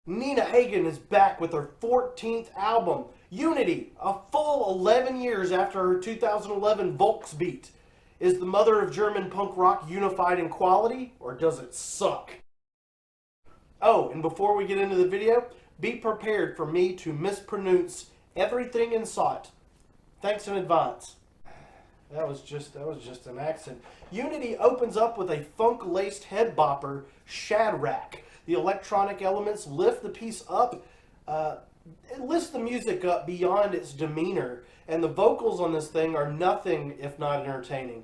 Nina Hagen is back with her 14th album, Unity, a full 11 years after her 2011 Volksbeat. Is the mother of German punk rock unified in quality, or does it suck? Oh, and before we get into the video, be prepared for me to mispronounce everything in sight. Thanks in advance. That was just an accent. Unity opens up with a funk-laced head bopper, Shadrack. The electronic elements lift the piece up, it lifts the music up beyond its demeanor, and the vocals on this thing are nothing if not entertaining.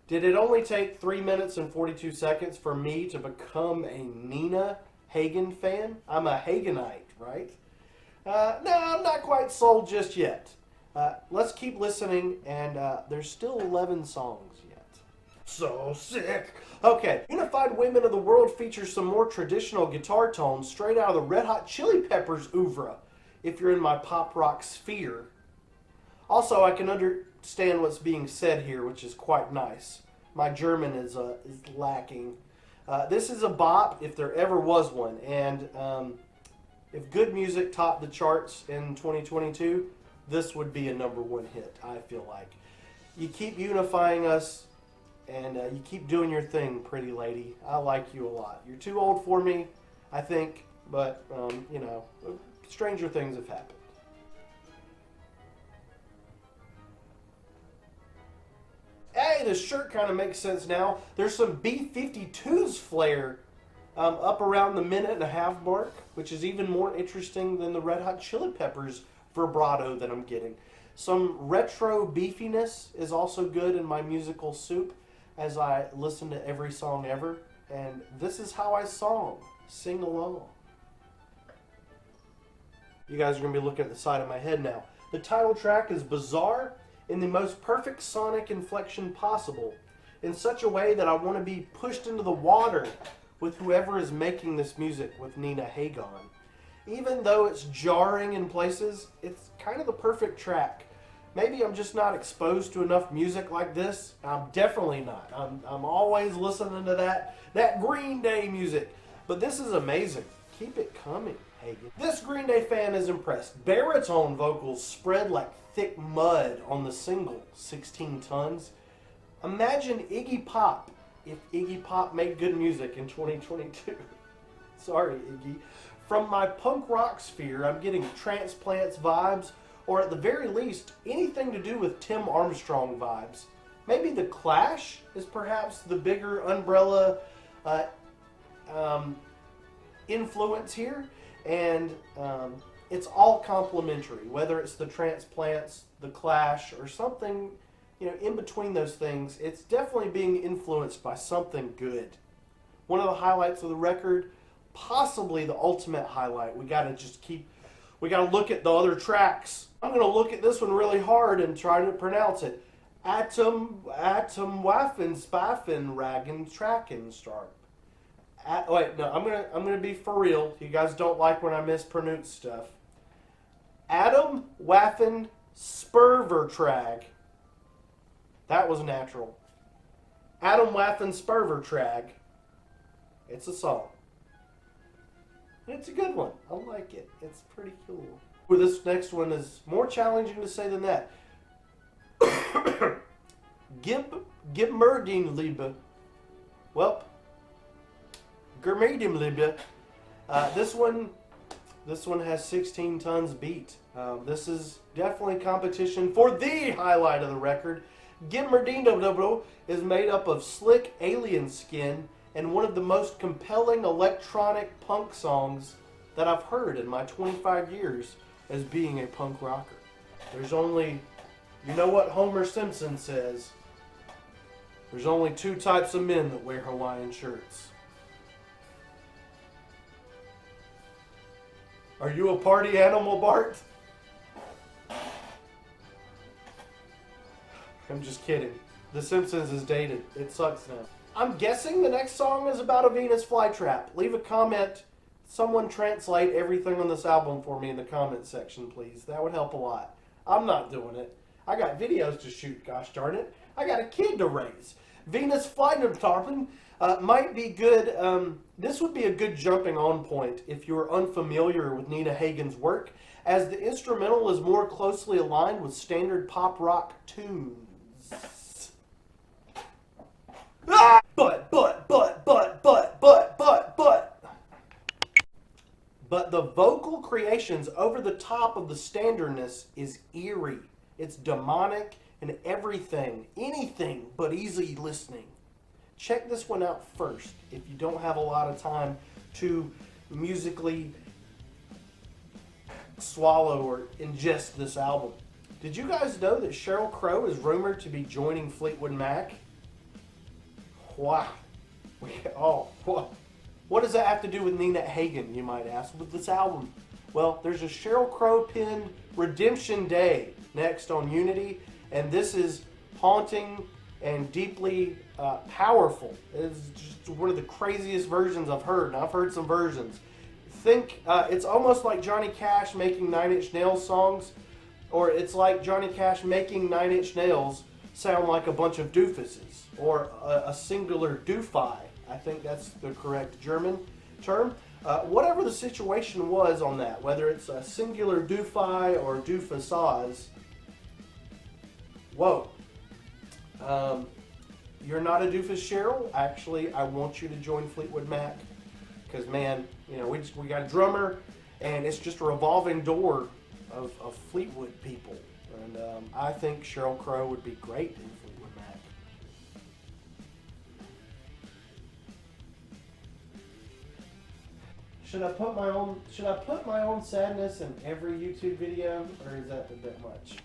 Did it only take 3 minutes and 42 seconds for me to become a Nina Hagen fan? I'm a Hagenite, right? No, I'm not quite sold just yet. Let's keep listening, and there's still 11 songs yet. So sick. Okay, Unified Women of the World features some more traditional guitar tones straight out of the Red Hot Chili Peppers oeuvre, if you're in my pop rock sphere. Also, I can understand what's being said here, which is quite nice. My German is lacking. This is a bop, if there ever was one, and if good music topped the charts in 2022, this would be a #1 hit, I feel like. You keep unifying us, and you keep doing your thing, pretty lady. I like you a lot. You're too old for me, I think, but, you know, stranger things have happened. Hey, this shirt kind of makes sense now. There's some B-52's flair up around the minute-and-a-half mark, which is even more interesting than the Red Hot Chili Peppers vibrato that I'm getting. Some retro beefiness is also good in my musical soup as I listen to every song ever, and this is how I sing along. You guys are going to be looking at the side of my head now. The title track is bizarre in the most perfect sonic inflection possible, in such a way that I want to be pushed into the water with whoever is making this music with Nina Hagen. Even though it's jarring in places, it's kind of the perfect track. Maybe I'm just not exposed to enough music like this. I'm definitely not. I'm always listening to that Green Day music. But this is amazing. Keep it coming, Hagen. This Green Day fan is impressed. Baritone vocals spread like thick mud on the single, 16 tons. Imagine Iggy Pop if Iggy Pop made good music in 2022. Sorry, Iggy. From my punk rock sphere, I'm getting Transplants vibes, or at the very least, anything to do with Tim Armstrong vibes. Maybe The Clash is perhaps the bigger umbrella influence here, and it's all complementary, whether it's the Transplants, The Clash, or something, you know, in between those things. It's definitely being influenced by something good. One of the highlights of the record, possibly the ultimate highlight. We gotta look at the other tracks. I'm gonna look at this one really hard and try to pronounce it. Atom Waffen Spaffen Ragen Tracken Starp. Wait, no, I'm gonna be for real. You guys don't like when I mispronounce stuff. Atom Waffen Spurvertrag. That was natural. Atom Waffen Spurvertrag. It's a song. It's a good one. I like it. It's pretty cool. Well, this next one is more challenging to say than that. Gib Merdin Liebe. Well, Germedium Liebe. This one has 16 tons beat. This is definitely competition for the highlight of the record. Gib Merdin Dobro is made up of slick alien skin and one of the most compelling electronic punk songs that I've heard in my 25 years as being a punk rocker. There's only, you know what Homer Simpson says, there's only 2 types of men that wear Hawaiian shirts. Are you a party animal, Bart? I'm just kidding. The Simpsons is dated. It sucks now. I'm guessing the next song is about a Venus flytrap. Leave a comment. Someone translate everything on this album for me in the comment section, please. That would help a lot. I'm not doing it. I got videos to shoot, gosh darn it. I got a kid to raise. Venus flytrap Might be good. This would be a good jumping on point if you're unfamiliar with Nina Hagen's work, as the instrumental is more closely aligned with standard pop rock tunes. But the vocal creations over the top of the standardness is eerie. It's demonic and everything, anything but easy listening. Check this one out first if you don't have a lot of time to musically swallow or ingest this album. Did you guys know that Sheryl Crow is rumored to be joining Fleetwood Mac? Wow. Oh, what? What does that have to do with Nina Hagen, you might ask, with this album? Well, there's a Sheryl Crow pinned Redemption Day next on Unity, and this is haunting and deeply powerful. It's just one of the craziest versions I've heard, and I've heard some versions. Think it's almost like Johnny Cash making Nine Inch Nails songs, or it's like Johnny Cash making Nine Inch Nails sound like a bunch of doofuses, or a singular doofi. I think that's the correct German term. Whatever the situation was on that, whether it's a singular doofi or doofusas, whoa. You're not a doofus, Sheryl. Actually, I want you to join Fleetwood Mac, because, man, you know, we got a drummer, and it's just a revolving door of Fleetwood people. And I think Sheryl Crow would be great in Fleetwood Mac. Should I put my own sadness in every YouTube video, or is that a bit much?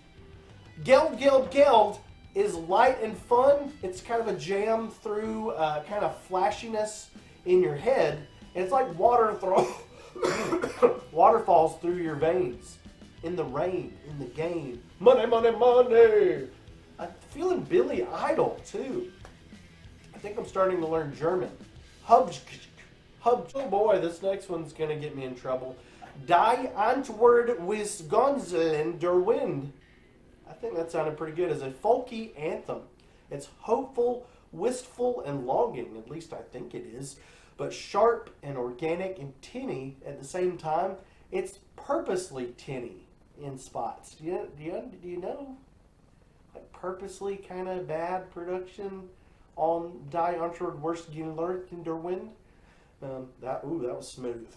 Geld, Geld, Geld is light and fun. It's kind of a jam through kind of flashiness in your head. And it's like waterfalls through your veins. In the rain, in the game. Money, money, money. I'm feeling Billy Idol too. I think I'm starting to learn German. Hub. Oh boy, this next one's gonna get me in trouble. Die Antwoord Wisconsin der Wind. I think that sounded pretty good as a folky anthem. It's hopeful, wistful, and longing, at least I think it is, but sharp and organic and tinny at the same time. It's purposely tinny in spots. Do you know? Like purposely kind of bad production on Die Antwoord Wisconsin der Wind. That was smooth.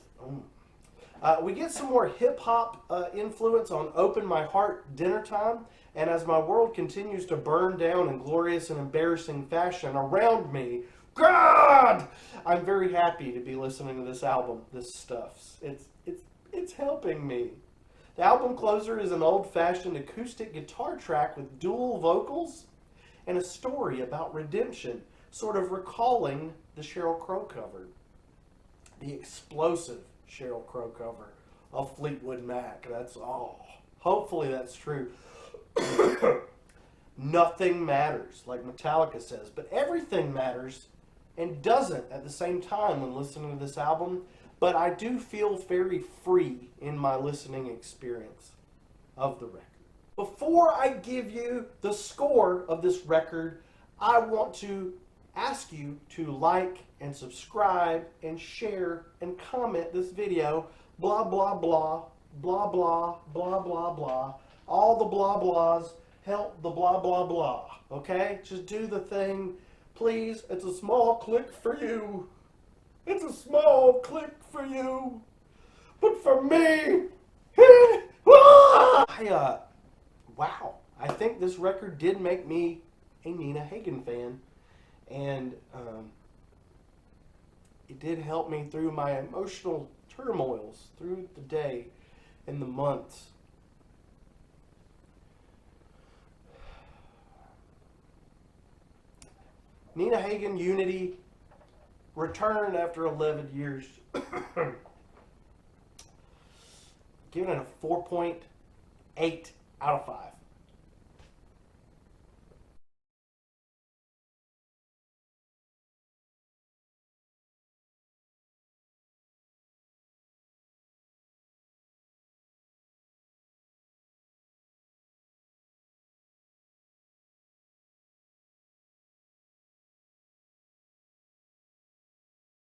We get some more hip-hop influence on Open My Heart Dinner Time, and as my world continues to burn down in glorious and embarrassing fashion around me, God, I'm very happy to be listening to this album. This stuff, it's helping me. The album closer is an old-fashioned acoustic guitar track with dual vocals and a story about redemption, sort of recalling the Sheryl Crow cover. The explosive Sheryl Crow cover of Fleetwood Mac. That's all. Hopefully that's true. Nothing matters, like Metallica says, but everything matters and doesn't at the same time when listening to this album. But I do feel very free in my listening experience of the record. Before I give you the score of this record, I want to ask you to like and subscribe and share and comment this video. Blah, blah, blah, blah, blah, blah, blah, blah. All the blah, blahs help the blah, blah, blah. Okay? Just do the thing. Please, it's a small click for you. It's a small click for you. But for me, wow. I think this record did make me a Nina Hagen fan. And it did help me through my emotional turmoils through the day and the months. Nina Hagen Unity returned after 11 years. Giving it a 4.8 out of 5.